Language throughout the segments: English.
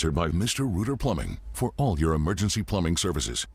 Sponsored by Mr. Rooter Plumbing for all your emergency plumbing services.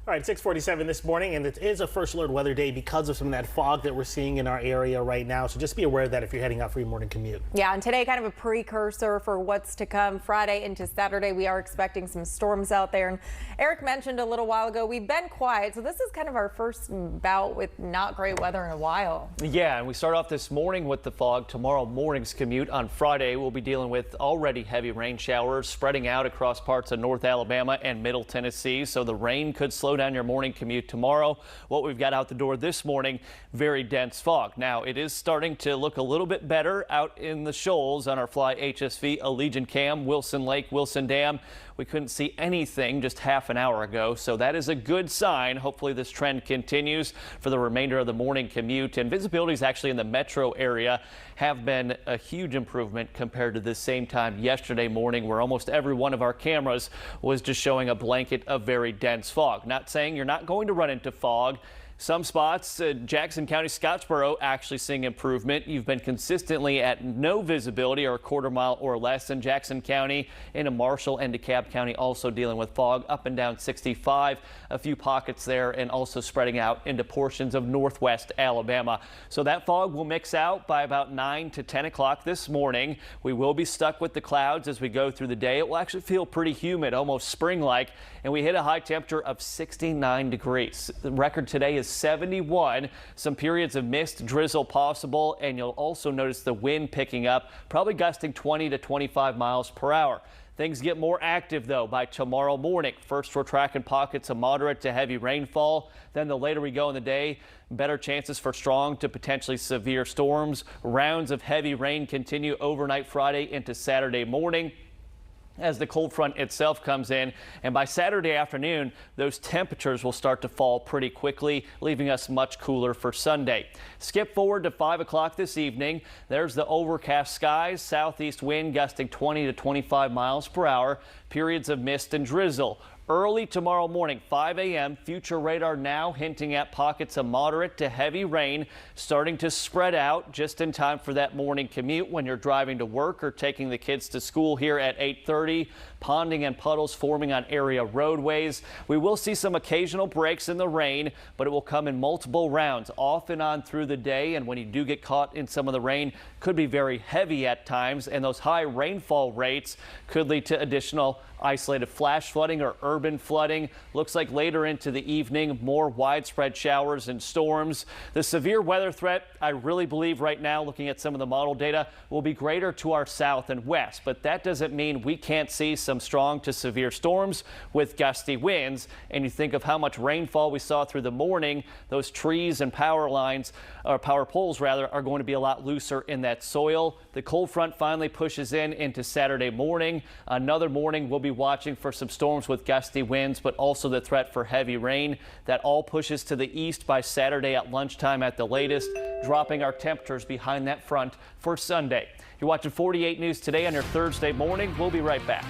All right, 6:47 this morning, and it is a first alert weather day because of some of that fog that we're seeing in our area right now. So just be aware of that if you're heading out for your morning commute. Yeah, and today kind of a precursor for what's to come. Friday into Saturday, we are expecting some storms out there. And Eric mentioned a little while ago, we've been quiet. So this is kind of our first bout with not great weather in a while. Yeah, and we start off this morning with the fog. Tomorrow morning's commute on Friday, we'll be dealing with already heavy rain showers spreading out across parts of North Alabama and Middle Tennessee. So the rain could slow down your morning commute tomorrow. What we've got out the door this morning, very dense fog. Now it is starting to look a little bit better out in the shoals on our Fly HSV Allegiant Cam, Wilson Lake, Wilson Dam. We couldn't see anything just half an hour ago, so that is a good sign. Hopefully this trend continues for the remainder of the morning commute, and visibilities actually in the metro area have been a huge improvement compared to the same time yesterday morning, where almost every one of our cameras was just showing a blanket of very dense fog. Not saying you're not going to run into fog. Some spots, Jackson County, Scottsboro, actually seeing improvement. You've been consistently at no visibility or a quarter mile or less in Jackson County. Into Marshall and DeKalb County also dealing with fog up and down 65. A few pockets there and also spreading out into portions of northwest Alabama. So that fog will mix out by about 9 to 10 o'clock this morning. We will be stuck with the clouds as we go through the day. It will actually feel pretty humid, almost spring-like, and we hit a high temperature of 69 degrees. The record today is 71. Some periods of mist, drizzle possible, and you'll also notice the wind picking up, probably gusting 20 to 25 miles per hour. Things get more active, though, by tomorrow morning. First, we're tracking pockets of moderate to heavy rainfall. Then the later we go in the day, better chances for strong to potentially severe storms. Rounds of heavy rain continue overnight Friday into Saturday morning as the cold front itself comes in, and by Saturday afternoon those temperatures will start to fall pretty quickly, leaving us much cooler for Sunday. Skip forward to 5 o'clock this evening. There's the overcast skies, southeast wind gusting 20 to 25 miles per hour, periods of mist and drizzle. Early tomorrow morning, 5 a.m., future radar now hinting at pockets of moderate to heavy rain starting to spread out just in time for that morning commute when you're driving to work or taking the kids to school here at 8:30. Ponding and puddles forming on area roadways. We will see some occasional breaks in the rain, but it will come in multiple rounds off and on through the day. And when you do get caught in some of the rain, could be very heavy at times, and those high rainfall rates could lead to additional isolated flash flooding or urban flooding. Looks like later into the evening, more widespread showers and storms. The severe weather threat, I really believe right now, looking at some of the model data, will be greater to our south and west, but that doesn't mean we can't see some strong to severe storms with gusty winds. And you think of how much rainfall we saw through the morning, those trees and power lines, or power poles rather, are going to be a lot looser in that soil. The cold front finally pushes in into Saturday morning. Another morning we'll be watching for some storms with gusty winds, but also the threat for heavy rain. That all pushes to the east by Saturday at lunchtime at the latest, dropping our temperatures behind that front for Sunday. You're watching 48 News Today on your Thursday morning. We'll be right back.